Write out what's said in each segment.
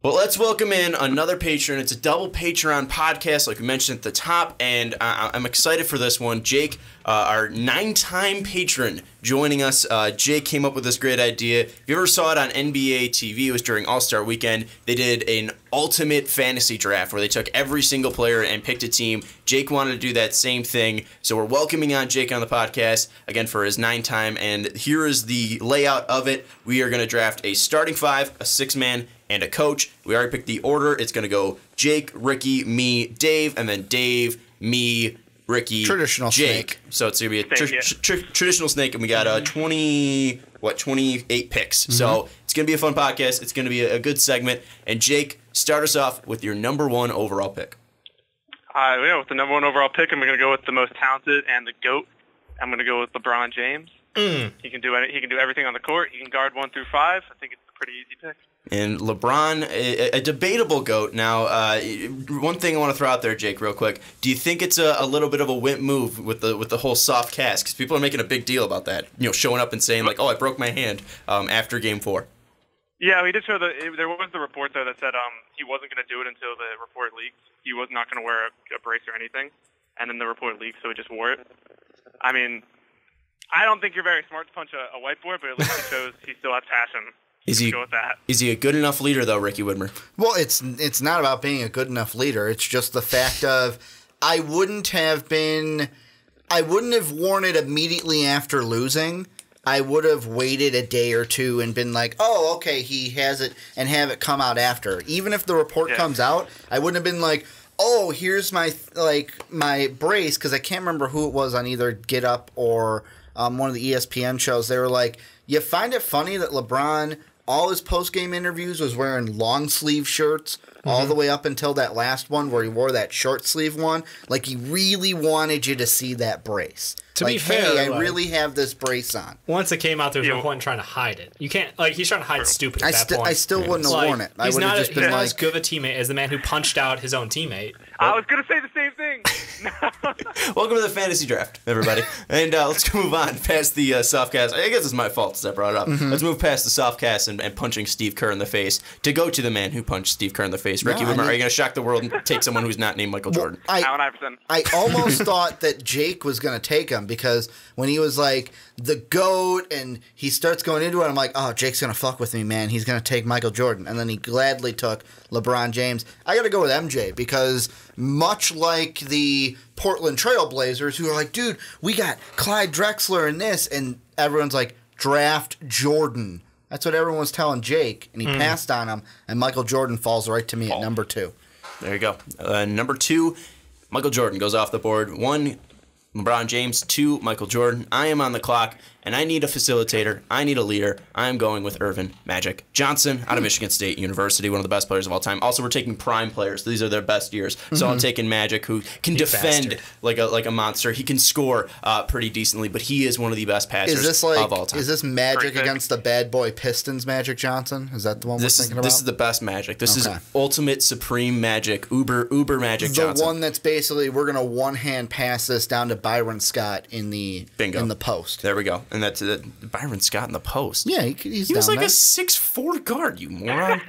Well, let's welcome in another patron. It's a double Patreon podcast, like we mentioned at the top, and I'm excited for this one. Jake, our 9-time patron, joining us. Jake came up with this great idea. If you ever saw it on NBA TV, it was during All-Star Weekend. They did an ultimate fantasy draft where they took every single player and picked a team. Jake wanted to do that same thing, so we're welcoming on Jake on the podcast, again, for his 9-time, and here is the layout of it. We are going to draft a starting five, a 6-man, and a coach. We already picked the order. It's going to go Jake, Ricky, me, Dave, and then Dave, me, Ricky, traditional Jake. snake. So it's going to be a traditional snake, and we got 28 picks. Mm-hmm. So it's going to be a fun podcast. It's going to be a good segment. And Jake, start us off with your number 1 overall pick. With the number 1 overall pick, I'm going to go with the most talented and the GOAT. I'm going to go with LeBron James. He can do everything on the court. He can guard 1 through 5. I think it's a pretty easy pick. And LeBron, a debatable GOAT. Now, one thing I want to throw out there, Jake, real quick. Do you think it's a little bit of a wimp move with the whole soft cast? Because people are making a big deal about that. You know, showing up and saying, like, oh, I broke my hand after Game 4. Yeah, he did show there was the report, though, that said he wasn't going to do it until the report leaked. He was not going to wear a brace or anything. And then the report leaked, so he just wore it. I mean, I don't think you're very smart to punch a whiteboard, but at least it shows he still has passion. Is he a good enough leader, though, Ricky Widmer? Well, it's not about being a good enough leader. It's just the fact of I wouldn't have worn it immediately after losing. I would have waited a day or two and been like, oh, okay, he has it, and have it come out after. Even if the report comes out, I wouldn't have been like, oh, here's my brace, because I can't remember who it was on either Get Up or one of the ESPN shows. They were like, you find it funny that LeBron, all his post-game interviews, was wearing long-sleeve shirts all the way up until that last one where he wore that short-sleeve one. Like, he really wanted you to see that brace. To like, be fair, hey, I really have this brace on. Once it came out, there was no point in trying to hide it. You can't, he's trying to hide stupid at that point. I still wouldn't have worn it. I would have just been not as good of a teammate as the man who punched out his own teammate. I was going to say the same thing. Welcome to the fantasy draft, everybody. And let's move on past the softcast. I guess it's my fault since I brought it up. Mm-hmm. Let's move past the softcast and punching Steve Kerr in the face to go to the man who punched Steve Kerr in the face. Ricky, are you going to shock the world and take someone who's not named Michael Jordan? I almost thought that Jake was going to take him because when he was like the GOAT and he starts going into it, I'm like, oh, Jake's going to fuck with me, man. He's going to take Michael Jordan. And then he gladly took LeBron James. I got to go with MJ because much like the Portland Trail Blazers who are like, dude, we got Clyde Drexler in this, and everyone's like, draft Jordan. That's what everyone was telling Jake, and he passed on him, and Michael Jordan falls right to me at number 2. There you go. Number 2, Michael Jordan goes off the board. 1, LeBron James. 2, Michael Jordan. I am on the clock, and I need a facilitator. I need a leader. I am going with Earvin Magic Johnson out of Michigan State University, one of the best players of all time. Also, we're taking prime players. These are their best years. So I'm taking Magic, who can defend like a monster. He can score pretty decently, but he is one of the best passers of all time. Is this Magic against the bad boy Pistons Magic Johnson? Is that the one we're thinking about? This is the best Magic. This is ultimate supreme Magic, uber Magic Johnson. The one that's basically, we're going to one-hand pass this down to Byron Scott in the post. There we go. And that's Byron Scott in the post. Yeah, he was like there. a 6'4" guard, you moron.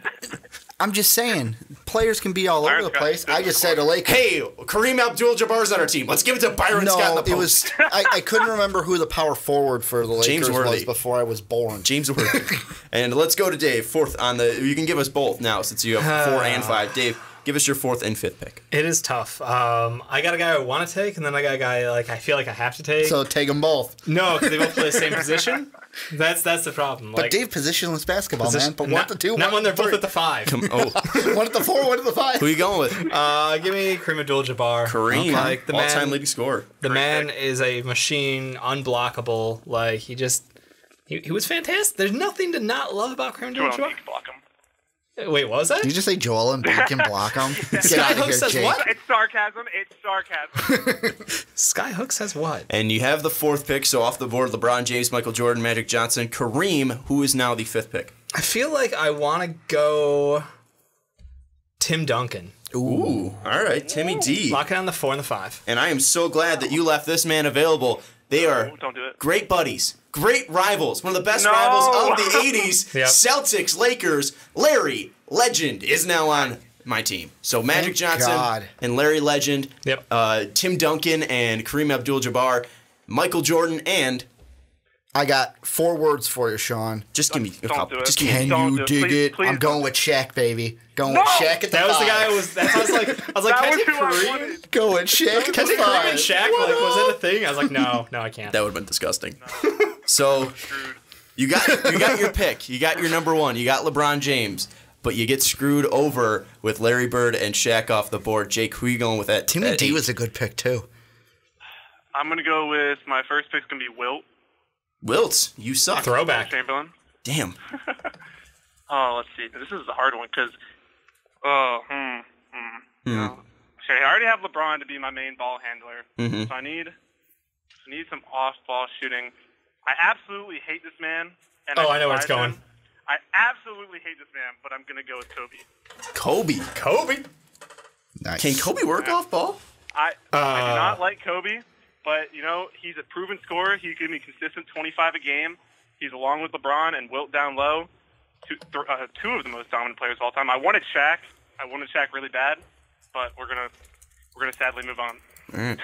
I'm just saying, players can be all over the place. I just said a Lakers. Hey, Kareem Abdul-Jabbar's on our team. Let's give it to Byron Scott in the post. I couldn't remember who the power forward for the Lakers was before I was born. James Worthy. And let's go to Dave, 4th on the. You can give us both now since you have 4 and 5. Dave, give us your 4th and 5th pick. It is tough. I got a guy I want to take, and then I got a guy I feel like I have to take. So take them both. No, because they both play the same position. That's the problem. But Dave, positionless basketball, man. But 1 to 2, not when they're both at the 5. 1 at the 4, 1 at the 5. Who are you going with? Give me Kareem Abdul-Jabbar. Kareem, the all-time leading scorer. The man is a machine, unblockable. Like he was fantastic. There's nothing to not love about Kareem Abdul-Jabbar. Block him. Wait, what was that? Did you just say Joel Embiid can block him? Skyhook says Jake. what? It's sarcasm. Skyhook says what? And you have the 4th pick, so off the board, LeBron James, Michael Jordan, Magic Johnson, Kareem, who is now the 5th pick. I feel like I want to go Tim Duncan. Ooh. All right, Timmy D. Lock it on the 4 and the 5. And I am so glad that you left this man available. They are don't do it. great buddies, great rivals, one of the best rivals of the 80s. Yep. Celtics, Lakers. Larry Legend is now on my team. So Magic Thank Johnson God. and Larry Legend, Tim Duncan and Kareem Abdul-Jabbar, Michael Jordan, and I got 4 words for you, Sean. just give me a Don't couple. do it. Just give me Can Don't you do it. dig Please- it? please I'm going don't. with Shaq, baby. Going No! with Shaq at the That was the 5. guy. I was like, That can was I take who I Kareem? wanted. Going with Shaq at Can I the take Kareem 5. and Shaq? Like, was that a thing? I was like, no, I can't. That would have been disgusting. So Screwed. you got your pick. You got your number one. You got LeBron James. But you get screwed over with Larry Bird and Shaq off the board. Jake, who are you going with that? Timmy that D eight? was a good pick, too. I'm gonna go with my first pick's gonna be Wilt Wilt, you suck. Throwback. Chamberlain. Damn. Oh, let's see. This is a hard one because, Okay, I already have LeBron to be my main ball handler, so I need some off-ball shooting. I absolutely hate this man. And Oh, I know where it's despise going. him. I absolutely hate this man, but I'm gonna go with Kobe. Kobe. Nice. Can Kobe work off ball? I do not like Kobe, but he's a proven scorer. He can be consistent 25 a game. He's along with LeBron and Wilt down low, two of the most dominant players of all time. I wanted Shaq really bad, but we're gonna sadly move on.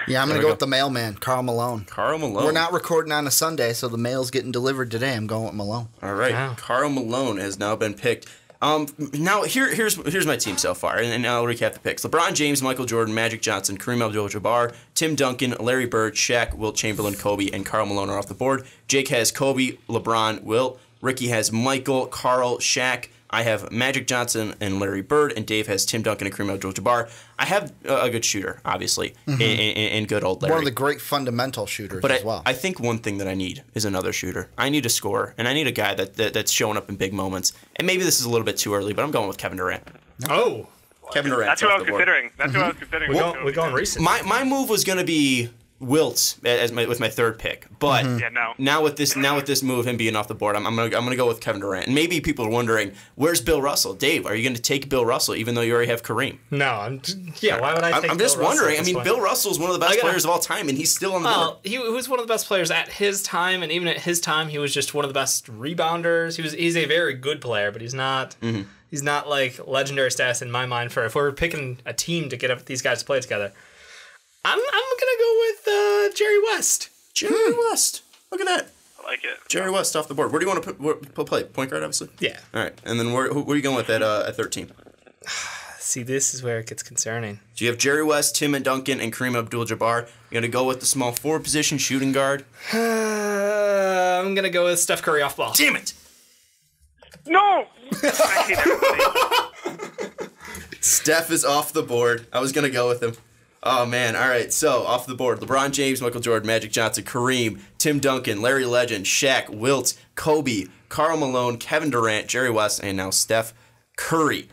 Yeah, I'm going to go with the mailman, Karl Malone. Karl Malone. We're not recording on a Sunday, so the mail's getting delivered today. I'm going with Malone. All right. Wow. Karl Malone has now been picked. Now here's my team so far, and I'll recap the picks: LeBron James, Michael Jordan, Magic Johnson, Kareem Abdul-Jabbar, Tim Duncan, Larry Bird, Shaq, Wilt Chamberlain, Kobe, and Karl Malone are off the board. Jake has Kobe, LeBron, Wilt. Ricky has Michael, Karl, Shaq. I have Magic Johnson and Larry Bird, and Dave has Tim Duncan and Kareem Abdul-Jabbar. I have a good shooter, obviously, and good old Larry. One of the great fundamental shooters But as well. I think one thing that I need is another shooter. I need a scorer, and I need a guy that's showing up in big moments. And maybe this is a little bit too early, but I'm going with Kevin Durant. Oh, Kevin Durant. That's who I was considering. That's who I was considering. we're going recent. My move was going to be Wilt with my third pick, but Yeah, no. now with this move, him being off the board, I'm gonna go with Kevin Durant. And maybe people are wondering, where's Bill Russell? Dave, are you going to take Bill Russell even though you already have Kareem? No, why would I take I'm just Bill Russell wondering. at I this mean, point? Bill Russell is one of the best players of all time, and he's still on the board. Well, he was one of the best players at his time, and even at his time, he was just one of the best rebounders. He's a very good player, but he's not he's not like legendary status in my mind. For if we're picking a team to get these guys to play together, I'm gonna go with Jerry West. Jerry West. Look at that. I like it. Jerry West off the board. Where do you want to play? Point guard, obviously. Yeah. All right, and then where are you going with at 13? See, this is where it gets concerning. So you have Jerry West, Tim and Duncan, and Kareem Abdul-Jabbar. You're going to go with the small forward position, shooting guard. I'm gonna go with Steph Curry off ball. Damn it! No. I hate everybody. Steph is off the board. I was going to go with him. Oh, man. All right, so off the board. LeBron James, Michael Jordan, Magic Johnson, Kareem, Tim Duncan, Larry Legend, Shaq, Wilt, Kobe, Karl Malone, Kevin Durant, Jerry West, and now Steph Curry.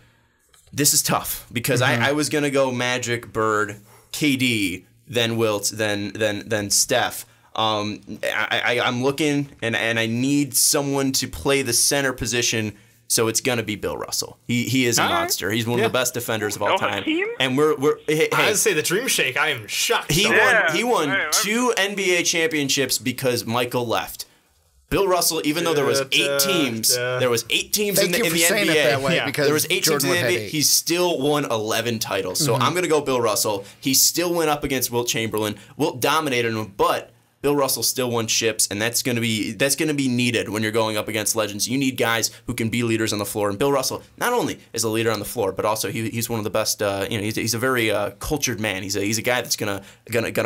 This is tough because I was going to go Magic, Bird, KD, then Wilt, then Steph. I'm looking, and I need someone to play the center position, so it's gonna be Bill Russell. He is a All right. monster. He's one of the best defenders of all Oh, time. Hakeem? And we're hey, I would say the Dream Shake. I am shocked. he Yeah. won Hey, 2 NBA championships because Michael left. Bill Russell, even though there was 8 teams, there was 8 teams in Thank the you for NBA. saying it that way, Yeah. because There was 8 teams Jordan in the would have NBA. 8. He still won 11 titles. So I'm going to go Bill Russell. He still went up against Wilt Chamberlain. Wilt dominated him, but Bill Russell still won chips, and that's going to be needed when you're going up against legends. You need guys who can be leaders on the floor. And Bill Russell not only is a leader on the floor, but also he's one of the best. He's a very cultured man. He's a guy that's gonna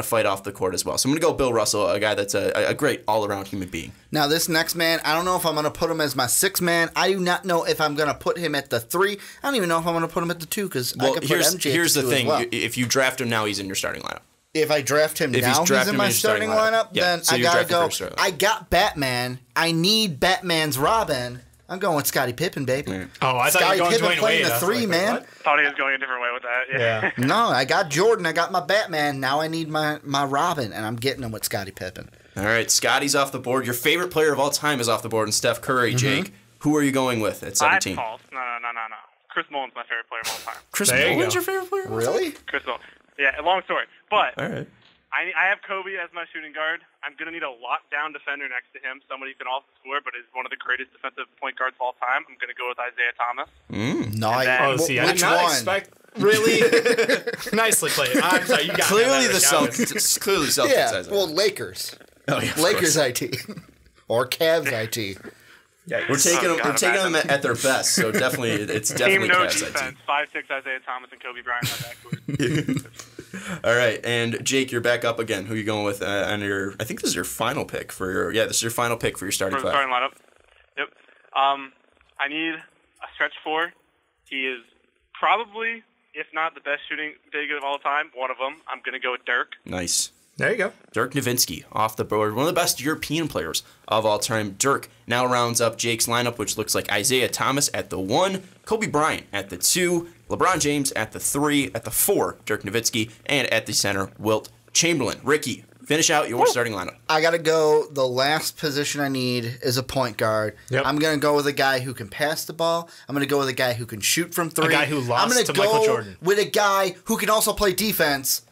fight off the court as well. So I'm gonna go Bill Russell, a guy that's a great all around human being. Now, this next man, I don't know if I'm going to put him as my 6th man. I do not know if I'm going to put him at the 3. I don't even know if I'm going to put him at the 2 because I Well, could put here's MJ here's at the the 2 thing: as well. if you draft him now, he's in your starting lineup. If I draft him If now, he's drafted in him my in your starting starting lineup, lineup. Yeah, then so I you're gotta drafting go. for starting lineup. I got Batman. I need Batman's Robin. I'm going with Scottie Pippen, baby. Oh, I thought Scottie you were Pippen going Dwayne playing Wade. the I was 3, like, wait, man. what? Thought he was going a different way with that. Yeah. No, I got Jordan. I got my Batman. Now I need my Robin, and I'm getting him with Scottie Pippen. All right, Scotty's off the board. Your favorite player of all time is off the board, and Steph Curry. Jake, who are you going with at 17? That's false. No. Chris Mullin's my favorite player of all time. Chris There you Mullin's go. your favorite player? Really? Chris Mullin. Yeah, long story. But All right. I have Kobe as my shooting guard. I'm going to need a lockdown defender next to him, somebody who can also score, but is one of the greatest defensive point guards of all time. I'm going to go with Isaiah Thomas. Nice. I Which did not one? expect. Really? Nicely played. I'm sorry, you got Clearly me the on that, Rick. Celtics. Clearly the Celtics. Yeah, Isaiah. well, Lakers. Oh, yeah, of Lakers course. IT. Or Cavs IT. We're taking them. God, We're taking them at their best. So definitely, it's definitely Team no Cavs defense. IT. 5'6" Isaiah Thomas and Kobe Bryant on that court. All right, and Jake, you're back up again. Who are you going with on your? I think this is your final pick for your. Yeah, this is your final pick for your starting For the five. starting lineup. Yep. I need a stretch four. He is probably, if not the best shooting big of all time, one of them. I'm going to go with Dirk. Nice. There you go. Dirk Nowitzki off the board, one of the best European players of all time. Dirk now rounds up Jake's lineup, which looks like Isaiah Thomas at the 1, Kobe Bryant at the 2, LeBron James at the 3, at the 4, Dirk Nowitzki, and at the center, Wilt Chamberlain. Ricky, finish out your starting lineup. I got to go. The last position I need is a point guard. Yep. I'm going to go with a guy who can pass the ball. I'm going to go with a guy who can shoot from 3. A guy who lost I'm gonna to go Michael Jordan. with a guy who can also play defense.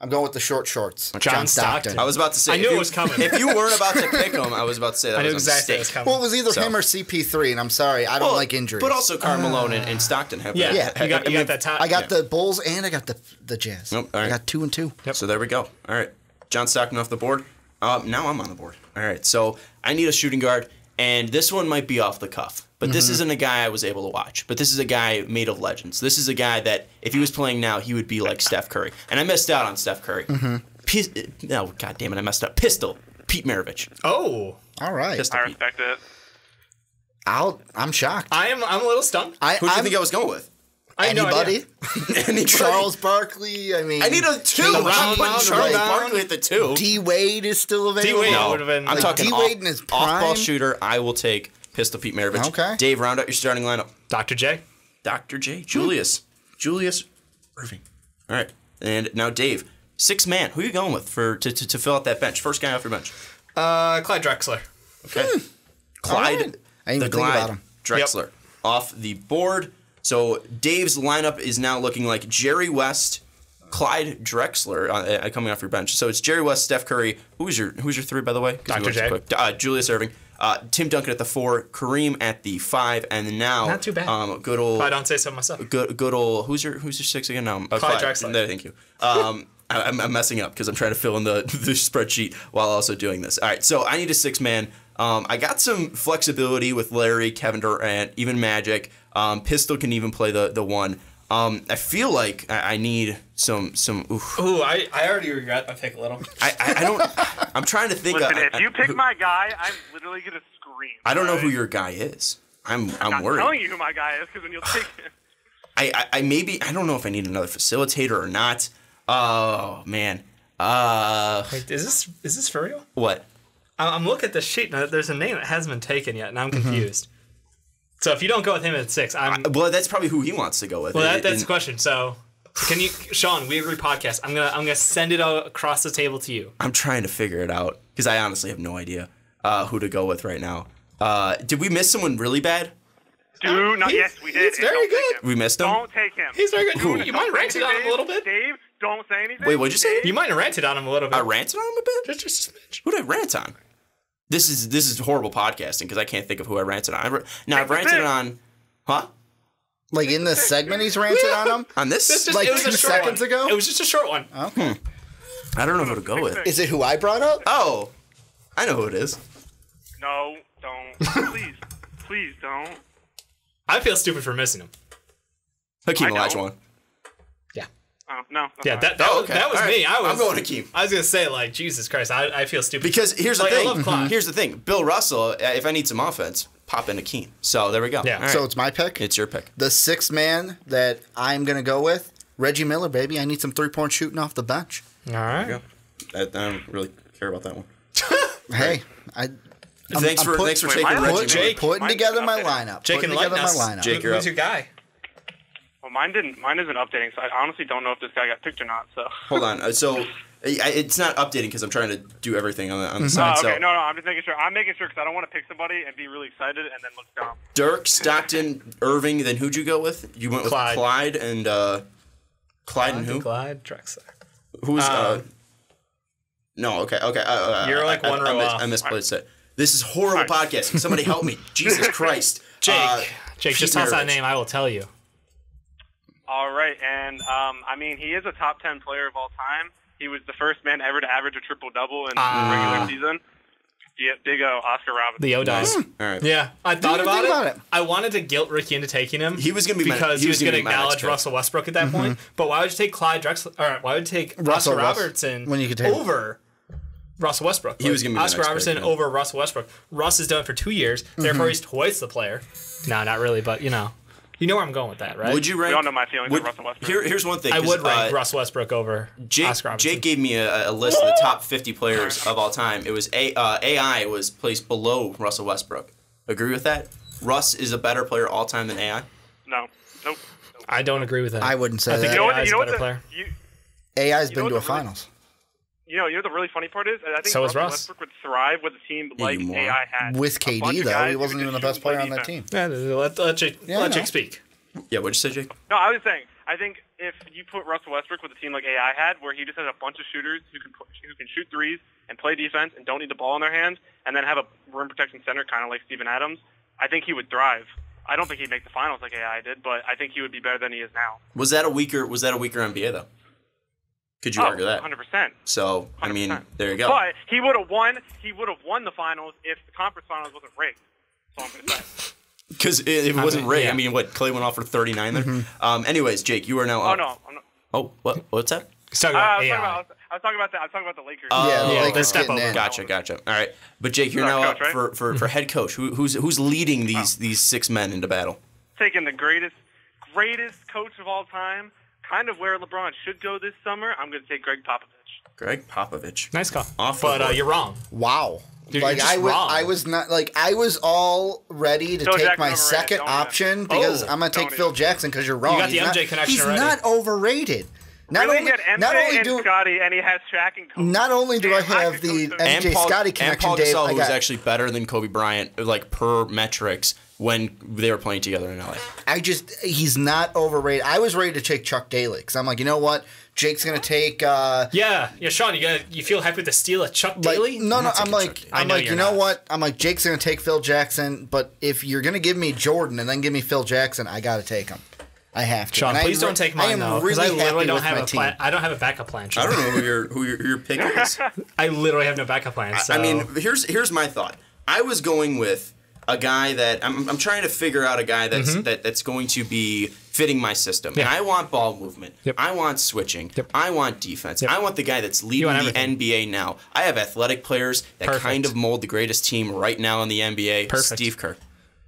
I'm going with the short shorts. John Stockton. I was about to say. I knew it was coming. If you weren't about to pick him, I was about to say that I knew was a exactly mistake. what was coming. Well, it was either So- him or CP3, and I'm sorry, I don't like injuries. But also, Karl Malone and Stockton have. Yeah, Yeah. you got that time. I got the Bulls and I got the Jazz. Nope, all right. I got 2 and 2. So there we go. All right, John Stockton off the board. Now I'm on the board. All right, so I need a shooting guard, and this one might be off the cuff, but this isn't a guy I was able to watch. But this is a guy made of legends. This is a guy that if he was playing now, he would be like Steph Curry, and I missed out on Steph Curry. No, God damn it, I messed up. Pistol, Pete Maravich. Oh, All right. Pistol I Pete. respect it. I'm shocked. I'm a little stunned. Who do you I'm think I was going with? I have no anybody? Anybody? Charles Barkley. I mean, I need a 2. Kate I'm Round, putting Charles round. Barkley at the 2. D Wade is still available. D-Wade No, would have been. I'm like, talking D-Wade in his off-ball prime? shooter. I will take Pistol Pete Maravich. Okay. Dave, round out your starting lineup. Dr. J. Dr. J. Julius Irving. All right. And now Dave, 6 man. Who are you going with to fill out that bench? First guy off your bench. Clyde Drexler. Okay. Clyde, All right. I didn't the even think Glide about him. Drexler off the board. So Dave's lineup is now looking like Jerry West, Clyde Drexler coming off your bench. So it's Jerry West, Steph Curry. Who's your 3, by the way? 'Cause we Dr. went J. so quick. Julius Irving. Tim Duncan at the 4, Kareem at the 5, and now Not too bad. Good old If I don't say so myself. good old who's your 6 again? No, Clyde Drexler. No, thank you. I'm messing up because I'm trying to fill in the spreadsheet while also doing this. All right, so I need a 6-man. I got some flexibility with Larry, Kevin Durant, even Magic. Pistol can even play the 1. I feel like I need some. Oof. Ooh, I already regret my pick a little. I don't. I'm trying to think. Listen, if you pick my guy, I'm literally going to scream. I don't know who right? your guy is. I'm not worried. telling you who my guy is because then you'll take him. I maybe I don't know if I need another facilitator or not. Oh man. Wait, is this for real? What? I'm looking at the sheet. Now, there's a name that hasn't been taken yet, and I'm confused. So if you don't go with him at 6, I'm. Well, that's probably who he wants to go with. Well, that's the question. So, can you, Sean? We Agree podcast. I'm gonna send it across the table to you. I'm trying to figure it out because I honestly have no idea who to go with right now. Did we miss someone really bad? Do not. Yes, we did. he's very Don't take good. him. We missed him. Don't take him. He's very good. Who? You mind ranting on him a little bit? Dave, don't say anything. Wait, what'd you say? You might have ranted on him a little bit. I ranted on him a bit. Just a smidge. Who did I rant on? This is horrible podcasting because I can't think of who I ranted on. I've ranted on, huh? Like in the segment he's ranted on him? On this? Like it was 2 a short seconds one. ago? It was just a short one. Okay. I don't know who to go with. Is it who I brought up? Oh, I know who it is. No, don't. Please don't. I feel stupid for missing him. Hakeem I Olajuwon. Yeah. Oh, no. that's Yeah, fine. that Oh, was, okay. that was All me. right. I was. I'm going Hakeem. I was gonna say like Jesus Christ. I feel stupid Because here's the Like, I thing. love Clyde. Here's the thing. Bill Russell, if I need some offense, pop in Hakeem. So there we go. Yeah. All right. So it's my pick? It's your pick. The 6th man that I'm going to go with, Reggie Miller, baby. I need some 3-point shooting off the bench. All right. I don't really care about that one. Hey, Thanks for Wait, taking mine- Reggie Jake- Miller. putting Mine's together my updated. lineup. Jake Putting and together my Lightness. lineup. Jake, you're Who's up. your guy? Well, mine isn't updating, so I honestly don't know if this guy got picked or not. So. Hold on. So it's not updating because I'm trying to do everything on the side. Oh, okay. So No, I'm just making sure. I'm making sure because I don't want to pick somebody and be really excited and then look dumb. Dirk, Stockton, Irving. Then who'd you go with? You went with Clyde. Clyde and Clyde and who? Clyde Drexler. Who's No, okay. You're like one row off. I misplaced it. This is horrible podcasting. Somebody help me. Jesus Christ. Jake, just toss that name. I will tell you. All right, and I mean, he is a top 10 player of all time. He was the first man ever to average a triple-double in the regular season. Yeah, big Oscar Robertson. The O-Dice. All right. Yeah, I thought about it. I wanted to guilt Ricky into taking him. He was going to be because he was going to acknowledge Russell Westbrook at that point. But why would you take Clyde Drexler? Or why would you take Oscar Robertson when you could take over Russell Westbrook? He was going to be Oscar Robertson over Russell Westbrook. Russ has done it for 2 years. Therefore, he's twice the player. No, not really, but you know where I'm going with that, right? Would you rank? We all know my feelings on Russell Westbrook. Here's one thing. I would rank Russ Westbrook over Oscar Robertson. Jake gave me a list of the top 50 players of all time. It was AI was placed below Russell Westbrook. Agree with that? Russ is a better player all time than AI? No. Nope. I don't agree with that. I wouldn't say I think that. AI is a better player. AI's been to a finals. You know the really funny part is, I think So is Russell Russ. Westbrook would thrive with a team like AI had. With A bunch KD, of though, guys he who wasn't could even the just best shoot player and on that play team. Yeah, let Jake speak. Yeah, what'd you say, Jake? No, I was saying, I think if you put Russell Westbrook with a team like AI had, where he just has a bunch of shooters who can shoot threes and play defense and don't need the ball in their hands, and then have a rim protecting center, kind of like Steven Adams, I think he would thrive. I don't think he'd make the finals like AI did, but I think he would be better than he is now. Was that a weaker NBA though? Could you argue that? 100%. So, I mean, 100%. there you go. But he would have won the finals if the conference finals wasn't rigged. That's all I'm going to say. Because if it wasn't rigged, I mean, what, Clay went off for 39 there? Anyways, Jake, you are now up. Oh, no. I'm not. Oh, what's that? He's talking about AI. I was talking about the Lakers. Yeah, Yeah, like the step over. Gotcha. All right. But, Jake, you're now up coach, right? for head coach. Who's leading these 6 men into battle? Taking the greatest coach of all time, kind of where LeBron should go this summer, I'm going to take Greg Popovich. Greg Popovich. Nice call. Off the board. But you're wrong. Wow. Dude, like you're just wrong. I was not like I was all ready to Phil take Jackson my overrated. second Don't option because Oh. I'm gonna take Don't Phil even. Jackson because you're wrong. You got the He's MJ not, connection He's already. not overrated. Not Really, only, he had not MJ only and do Scotty, and he has Shaq and Kobe. not only do I Damn, have could the coach those. MJ Scotty connection, Paul Dave, Gasol, I who was got. actually better than Kobe Bryant, like per metrics, when they were playing together in LA. He's not overrated. I was ready to take Chuck Daly because I'm like, you know what? Jake's gonna take. Yeah, Sean, you feel happy to steal a Chuck Daly? No, not I'm taking like, Chuck I'm know like, you're you know not. what? I'm like, Jake's gonna take Phil Jackson, but if you're gonna give me Jordan and then give me Phil Jackson, I gotta take him. I have to. Sean, And please don't take mine though, because I literally don't have a plan. I don't have a backup plan. Sean. I don't know who your pick is. I literally have no backup plan. So. I mean, here's my thought. I was going with a guy that I'm trying to figure out a guy that's going to be fitting my system. Yeah. And I want ball movement. Yep. I want switching. Yep. I want defense. Yep. I want the guy that's leading want the everything. NBA now. I have athletic players that Perfect. kind of mold the greatest team right now in the NBA. Perfect. Steve Kerr.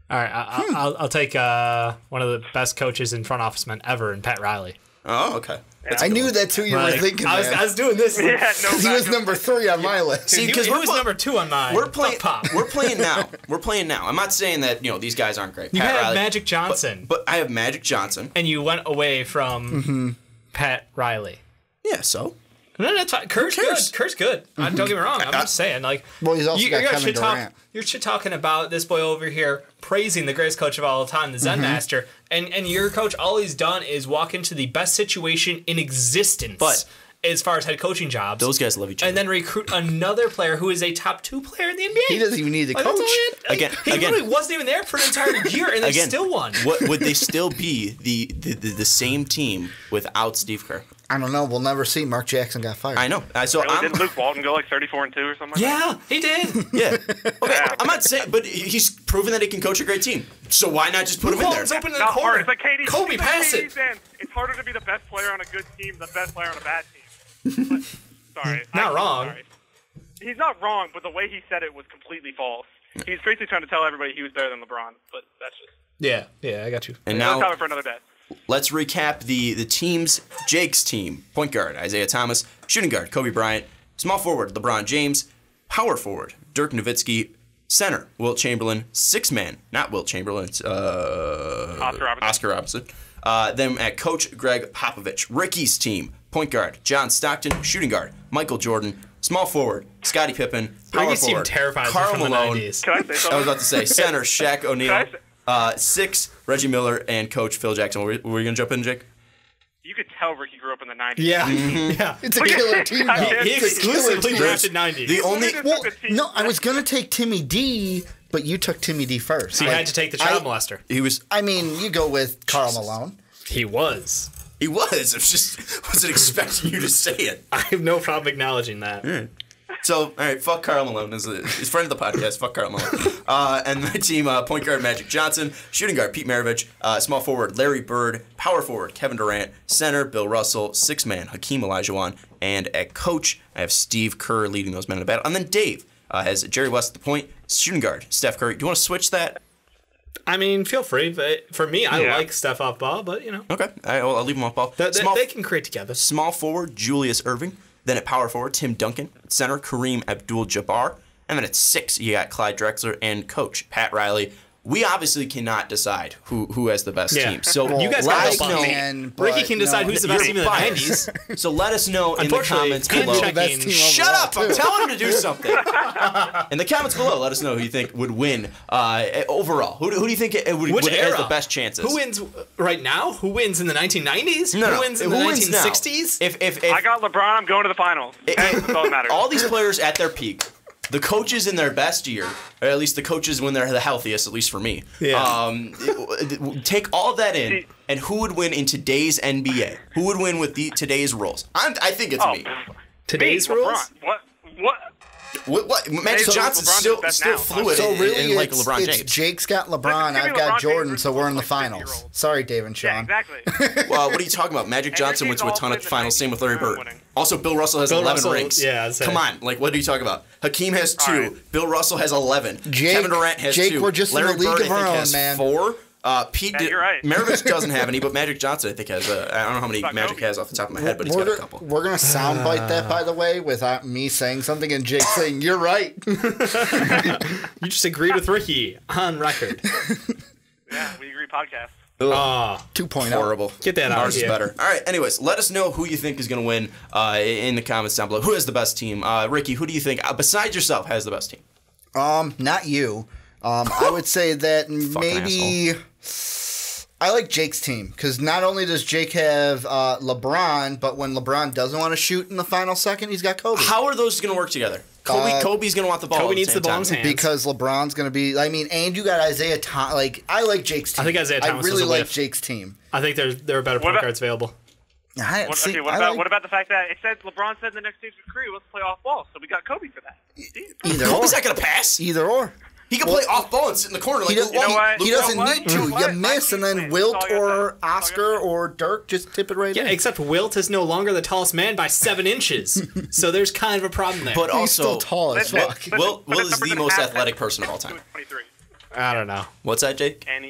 all right, I'll take one of the best coaches in front office men ever, and Pat Riley. Oh, okay. That's I a good knew one. that's who you were Like, thinking. I was doing this. Yeah, no Because he was backup. number 3 on my list. See, He because was number 2 on mine. We're playing. Pop. We're playing now. We're playing now. I'm not saying that these guys aren't great. You Pat had Riley, Magic Johnson, but I have Magic Johnson. and you went away from Pat Riley. Yeah. So No, that's fine. Kerr's cares? good. Kerr's good. Don't get me wrong. I'm just saying, like, Well, he's also got Kevin Durant. You're shit talking about this boy over here praising the greatest coach of all time, the Zen Master, and your coach. All he's done is walk into the best situation in existence, But- as far as head coaching jobs, those guys love each other. and then recruit another player who is a top 2 player in the NBA. He doesn't even need the Like, that's coach. all he had. Again- he literally wasn't even there for an entire year, and they still won. What would they still be the same team without Steve Kerr? I don't know. We'll never see. Mark Jackson got fired. I know. So Really, I'm, didn't Luke Walton go like 34-2 or something like that? Yeah, he did. yeah. Okay, I'm not saying, but he's proven that he can coach a great team. So why not just put him in there? Walton's open in the Not hard. corner. It's like KD. Kobe, it's like pass KD it. saying, it's harder to be the best player on a good team than the best player on a bad team. Sorry. Not wrong. Sorry. He's not wrong, but the way he said it was completely false. He's basically trying to tell everybody he was better than LeBron, but that's just... Yeah, I got you. And That's now topic for another day. let's recap the teams. Jake's team: point guard Isaiah Thomas, shooting guard Kobe Bryant, small forward LeBron James, power forward Dirk Nowitzki, center Wilt Chamberlain, 6-man not Wilt Chamberlain, it's Oscar Robertson. Then at coach Greg Popovich. Ricky's team: point guard John Stockton, shooting guard Michael Jordan, small forward Scottie Pippen, power Ricky's team forward terrifies me Karl from the Malone. 90s. Can I say something? I was about to say center Shaq O'Neal, Can I 6 Reggie Miller, and coach Phil Jackson. Were you gonna jump in, Jake? You could tell Ricky grew up in the 90s. Yeah, yeah. It's a killer team now. He It's a killer exclusively team. drafted 90s. The only Well, no, I was gonna take Timmy D, but you took Timmy D first. So you had to take the child molester. he was I mean, you go with Karl Malone. He was. he was. I wasn't expecting you to say it. I have no problem acknowledging that. So, all right, fuck Karl Malone. He's friend of the podcast. Fuck Karl Malone. And my team, point guard, Magic Johnson. Shooting guard, Pete Maravich. Small forward, Larry Bird. Power forward, Kevin Durant. Center, Bill Russell. Six-man, Hakeem Olajuwon. And at coach, I have Steve Kerr leading those men in the battle. And then Dave has Jerry West at the point. Shooting guard, Steph Curry. Do you want to switch that? I mean, feel free. But for me, I like Steph off ball, but, you know. Okay. I'll leave him off ball. They can create together. Small forward, Julius Erving. Then at power forward, Tim Duncan. At center, Kareem Abdul-Jabbar. And then at 6, you got Clyde Drexler and coach Pat Riley. We obviously cannot decide who has the best team. So you guys let got us help know. us. Ricky can decide who's the best team in the biased. 90s. So let us know in the comments I'm below. checking. Shut up! I'm telling him to do something. In the comments below, let us know who you think would win overall. Who do you think would has the best chances? Who wins right now? Who wins in the 1990s? No, who wins in the 1960s? If I got LeBron. I'm going to the finals. That's all that matters. all these players at their peak, the coaches in their best year, or at least the coaches when they're the healthiest, at least for me. Yeah. Take all of that in, and who would win in today's NBA? Who would win with today's rules? I think it's me. Today's Me, rules? LeBron. What? What? Magic So Johnson's LeBron's still best now. fluid. So really, in like it's LeBron James. Jake's got LeBron, Give me I've got LeBron Jordan, James so we're in the versus, like, finals. 50-year-olds. Sorry, Dave and Sean. Yeah, exactly. Well, what are you talking about? Magic Johnson went to a ton of finals. Same with Larry Bird. Winning. Also, Bill Russell has Bill 11 Russell, rings. yeah, I'd say. Come on, like what are you talking about? Hakeem has 2. right. Bill Russell has 11. Jake- Kevin Durant has Jake, 2. we're just in Larry a league Bird, of I our think, own, has man. 4. Pete Yeah, you're right. Maravich doesn't have any, but Magic Johnson I think has. I don't know how many Magic has off the top of my head, but he's got a couple. We're gonna soundbite that, by the way, without me saying something and Jake saying you're right. You just agreed with Ricky on record. Yeah, we agree. Podcast. 2.0. Horrible. Get that out Ours of is here. better. All right. Anyways, let us know who you think is going to win in the comments down below. Who has the best team? Ricky, who do you think besides yourself has the best team? Not you. I would say that maybe I like Jake's team because not only does Jake have LeBron, but when LeBron doesn't want to shoot in the final second, he's got Kobe. How are those going to work together? Kobe's going to want the ball. Kobe at needs same the ball time. in his hands. Because LeBron's going to be. I mean, and you got Isaiah Thomas. Like I like Jake's team. I think Isaiah Thomas I really is a like whiff. Jake's team. I think there are better point about- guards available. What about the fact that it says LeBron said in the next stage of career wants to play off ball, so we got Kobe for that. Either or. Kobe's not going to pass. Either or. He can play off ball and sit in the corner. Like, He, does, You know what? he doesn't You know need to. what? You My miss, and team's then playing. Wilt That's all you gotta or say. That's all Oscar you gotta say. or Dirk just tip it right Yeah, in. except Wilt is no longer the tallest man by 7 inches. So there's kind of a problem there. But He's also, still tall as fuck. Will is the most athletic person of all time. 23. I don't know. What's that, Jake? And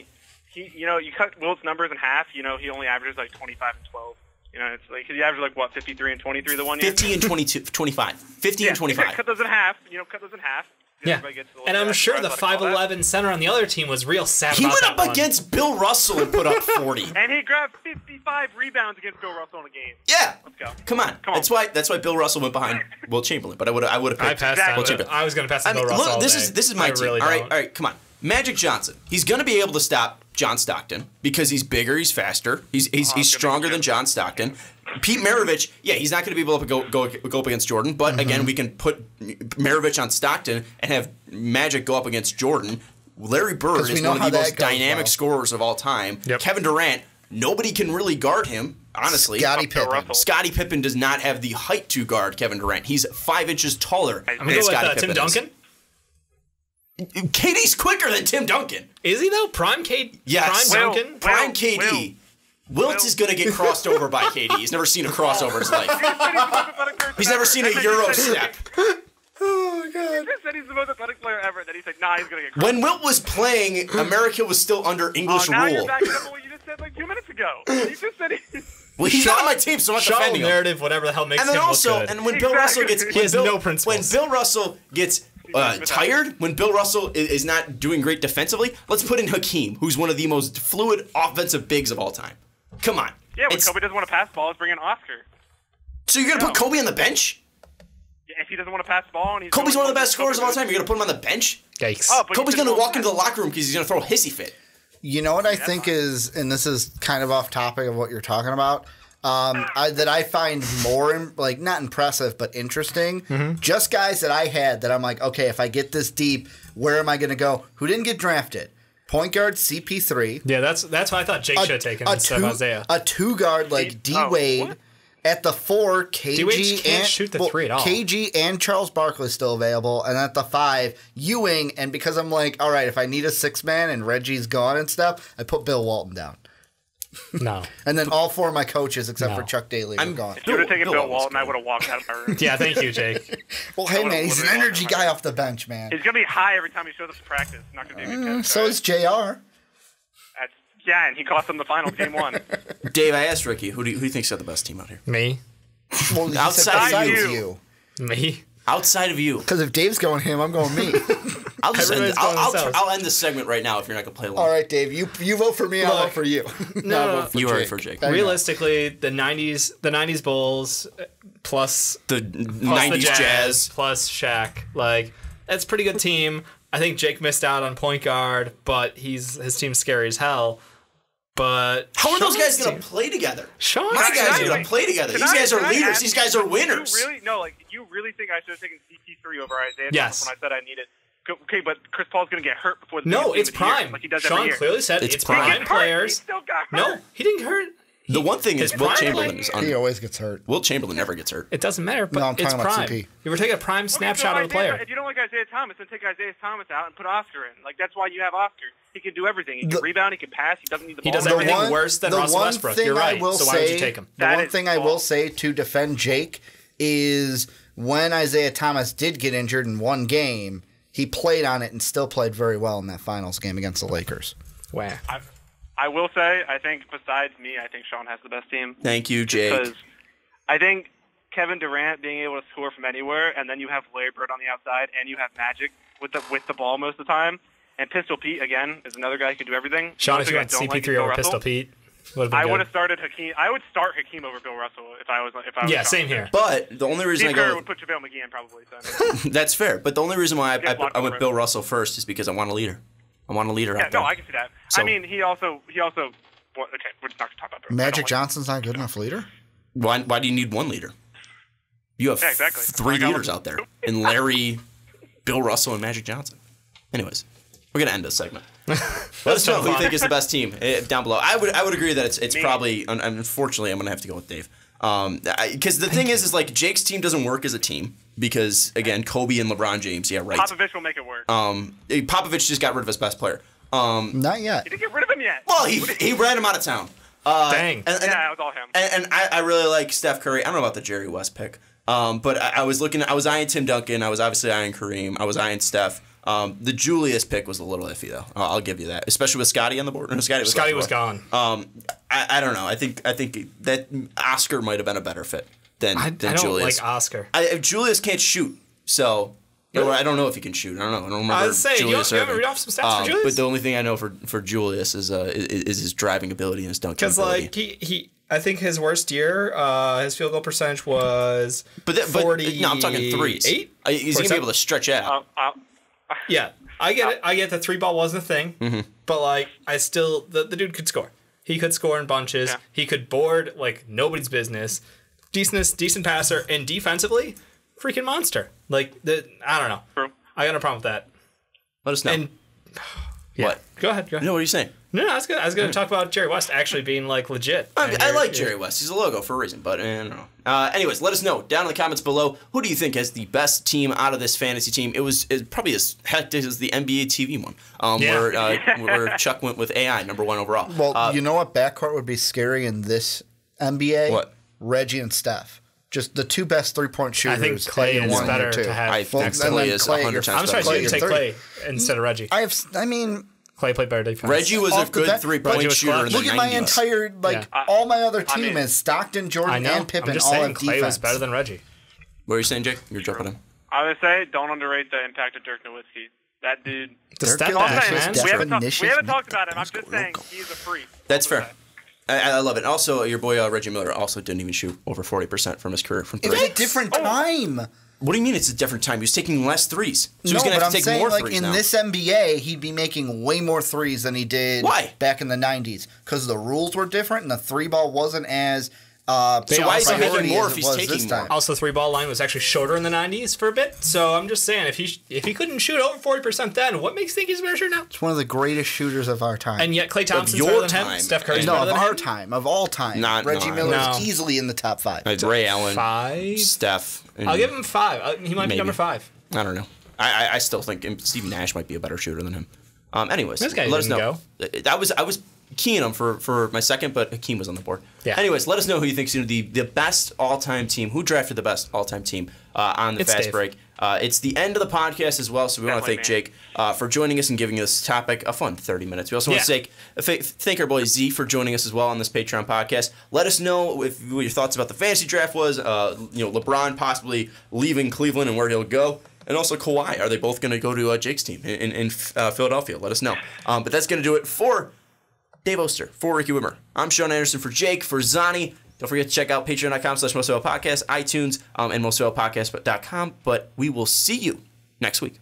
he, you cut Wilt's numbers in half. He only averages like 25 and 12. It's like he averaged like what 53 and 23 the one year. 50 and 22, 25. 50 and 25. Cut those in half. Cut those in half. Yeah, Everybody gets a little and I'm bit sure extra the athletic and all that. 5'11" center on the other team was real sad He about went that up one. against Bill Russell and put up 40. And he grabbed 55 rebounds against Bill Russell in a game. Yeah. Let's go. Come on. That's why Bill Russell went behind Will Chamberlain. But I would have I picked passed Exactly. on Will it. Chamberlain. I was going to pass I on mean, Bill Russell look, all this day. is my I team. really All don't. right, come on. Magic Johnson. He's going to be able to stop John Stockton because he's bigger, he's faster, he's stronger than John Stockton. Pete Maravich, yeah, he's not going to be able to go up against Jordan, but again, we can put Maravich on Stockton and have Magic go up against Jordan. Larry Bird is one of the most dynamic scorers of all time. Yep. Kevin Durant, nobody can really guard him, honestly. Scottie Bill Pippen. Russell. Scottie Pippen does not have the height to guard Kevin Durant. He's 5 inches taller I'm than I'm going to go Scottie with Pippen Tim is. Duncan. KD's quicker than Tim Duncan. Is he though? Prime KD? Yes. Prime Will. Duncan? Prime KD. Wilt is going to get crossed over by KD. He's never seen a crossover in his life. He's never seen a Euro step. Oh, God. He said he's the most athletic player ever, and then he said, nah, he's going to get crossed. When Wilt was playing, America was still under English Now you're rule. backing up on what you just said like 2 minutes ago. You just said he... Well, he's not on my team, so I'm not Shallow defending him. narrative, whatever the hell makes And then him also, look good. and when Bill Russell gets, Exactly. when has Bill, no principles. when Bill Russell gets tired, when Bill Russell is not doing great defensively, let's put in Hakeem, who's one of the most fluid offensive bigs of all time. Come on. Yeah, when It's- Kobe doesn't want to pass the ball, let's bring in Oscar. So you're gonna put Kobe on the bench? Yeah, if he doesn't want to pass the ball, and he's Kobe's going one of the best Kobe's scorers of all time. You're gonna put him on the bench? Yikes. Oh, but Kobe's he's gonna just walk into the locker room because he's gonna throw a hissy fit. You know what I think is, and this is kind of off topic of what you're talking about. that I find more like not impressive but interesting. Just guys that I had that I'm like, okay, if I get this deep, where am I going to go? Who didn't get drafted? Point guard CP3. Yeah, that's what I thought Jake should have taken instead of Isaiah. A 2-guard like D Wade. At the 4, KG can't shoot the 3 at all. KG and Charles Barkley still available, and at the 5, Ewing. And because I'm like, all right, if I need a 6-man and Reggie's gone and stuff, I put Bill Walton down. No. And then all 4 of my coaches except for Chuck Daly are gone. If you would have taken Bill Walton, I would have walked out of my room. Yeah, thank you, Jake. Well, hey man, he's an energy guy off the bench, man. He's gonna be high every time he shows up to practice. Not gonna be a good catch. So is JR. Yeah, and he cost them the final game 1. Dave, I asked Ricky, who do you think's got the best team out here? Me. Well, he Outside said you. you. Me. Outside of you. Because if Dave's going him, I'm going me. I'll just end, Everybody's going themselves. I'll end this segment right now if you're not going to play long. All right, Dave, you vote for me, I'll vote for you. No, You already for Jake. realistically, the '90s Bulls plus The plus 90s the Jazz. plus Shaq, like that's a pretty good team. I think Jake missed out on point guard, but his team's scary as hell. But How are those Sean's guys going team- to play together? Sean's My guys team- are going to play together. Can These guys are can leaders. ask These you, guys are do winners. You really think I should have taken CP3 over Isaiah Yes. Thomas when I said I needed? Okay, but Chris Paul's going to get hurt before the No, game it's of the year, prime. like he does every Sean year. clearly said It's it's prime. prime He gets hurt. He players. still got hurt. No, he didn't get hurt. The one thing is his Will prime Chamberlain play- is He under. always gets hurt. Will Chamberlain never gets hurt. It doesn't matter, but No, I'm it's talking about prime. CP. You were taking a prime snapshot of the player. If you don't like Isaiah Thomas, then take Isaiah Thomas out and put Oscar in. Like that's why you have Oscar. He can do everything. He can The- rebound. He can pass. He doesn't need the He ball. does everything worse than the Russell one Westbrook. thing You're I right. will So why would you say- take him? The That one is thing I will say to defend Jake is when Isaiah Thomas did get injured in one game, he played on it and still played very well in that finals game against the Lakers. Wow. I will say, I think besides me, I think Sean has the best team. Thank you, Jake. Because I think Kevin Durant being able to score from anywhere, and then you have Larry Bird on the outside, and you have Magic with the ball most of the time. And Pistol Pete, again, is another guy who can do everything. Sean, One if thing you I went don't like is CP3 Bill over Russell. Pistol Pete, I would have started Hakeem. I would start Hakeem over Bill Russell if I was. Yeah, Sean. same here. But the only reason Steve I Kerr go would put JaVale McGee in probably. So. that's fair. But the only reason why Yeah, block I went over. Bill Russell first is because I want a leader. I want a leader Yeah, out there. no, I can see that. So- I mean, he also. Well, okay, we're not going to talk about Bill. Magic Johnson's not good enough leader? Why do you need one leader? You have Yeah, exactly. 3 leaders out there, and Larry, Bill Russell, and Magic Johnson. Anyways, we're gonna end this segment. Let us know who you think is the best team down below. I would agree that it's probably. Unfortunately, I'm gonna have to go with Dave. Because the thing is like Jake's team doesn't work as a team because again, Kobe and LeBron James. Yeah, right. Popovich will make it work. Popovich just got rid of his best player. Not yet. He didn't get rid of him yet. Well, he ran him out of town. Dang. And, Yeah, it was all him. And I really like Steph Curry. I don't know about the Jerry West pick. But I was eyeing Tim Duncan. I was obviously eyeing Kareem. I was eyeing Steph. The Julius pick was a little iffy though. I'll give you that, especially with Scotty on the board. No, Scotty was gone. I don't know. I think that Oscar might have been a better fit than I don't Julius. like Oscar. Julius can't shoot, so I don't know if he can shoot. I don't know. I don't remember. I was saying, you Julius want to Erving. read off some stats for Julius? But the only thing I know for Julius is his driving ability and his dunking Because ability. like he, I think his worst year, his field goal percentage was But no, I'm talking threes. 48? He's gonna be able to stretch out. Yeah, I get it. I get the 3-ball wasn't a thing, Mm-hmm. but like I still the dude could score. He could score in bunches. Yeah. He could board like nobody's business. Decent passer, and defensively, freaking monster. Like I don't know. True. I got no problem with that. Let us know. And yeah. What? Go ahead. No, what are you saying? No, I was gonna talk about Jerry West actually being like legit. And I you're- like Jerry West. He's a logo for a reason, but I don't know. Anyways, let us know down in the comments below. Who do you think has the best team out of this fantasy team? It's probably as hectic as the NBA TV one, where Chuck went with AI #1 overall. Well, you know what backcourt would be scary in this NBA? What? Reggie and Steph. Just the two best three-point shooters. I think Clay at is one and better two. to have. I Well, think and then Clay is Clay, 100 you're- times I'm surprised better. you didn't take Clay. Clay instead of Reggie. I mean, Clay played better defense. Reggie was a Off the good bat, three-point Reggie was shooter clutch. in the look at my 90s. entire Yeah. all my other team mean- is Stockton, I Jordan, know. and Pippen I'm just all saying have Clay defense. was better than Reggie. What were you saying, Jake? You're jumping in. I would say don't underrate the impact of Dirk Nowitzki. That dude. The Dirk step is back, just man. We haven't definition. talked about him. I'm just saying he's a freak. That's That's what fair. I love it. Also, your boy Reggie Miller also didn't even shoot over 40% from his career from It three. was a different time. What do you mean it's a different time? He was taking less threes. So he's no, going to but have I'm to take saying more like threes in now. this NBA, he'd be making way more threes than he did Why? back in the 90s because the rules were different and the three ball wasn't as So why is he priority making more as if it he's was taking this more? time. Also, 3-ball line was actually shorter in the 90s for a bit. So I'm just saying, if he couldn't shoot over 40% then, what makes you think he's a better shooter now? It's one of the greatest shooters of our time. And yet Klay Thompson's your better than time. him. Steph Curry's no, better of than our him. time, of all time. Not Reggie mine. Miller is No. easily in the top 5. Ray Allen, 5. Steph. and I'll give him 5. He might maybe. be number 5. I don't know. I still think Steve Nash might be a better shooter than him. Anyways, This guy let us didn't know. I was keying him for my second, but Hakeem was on the board. Yeah. Anyways, let us know who you think is the best all-time team. Who drafted the best all-time team on the It's Fast Dave. Break? It's the end of the podcast as well, so we want to thank Definitely, Jake for joining us and giving this topic a fun 30 minutes. We also want to thank our boy Z for joining us as well on this Patreon podcast. Let us know what your thoughts about the fantasy draft was. LeBron possibly leaving Cleveland and where he'll go. And also Kawhi. Are they both going to go to Jake's team in Philadelphia? Let us know. But that's going to do it for Dave Oster, for Ricky Wimmer. I'm Sean Anderson for Jake, for Zani. Don't forget to check out patreon.com/mostofpodcast, iTunes, and mostofpodcast.com. But we will see you next week.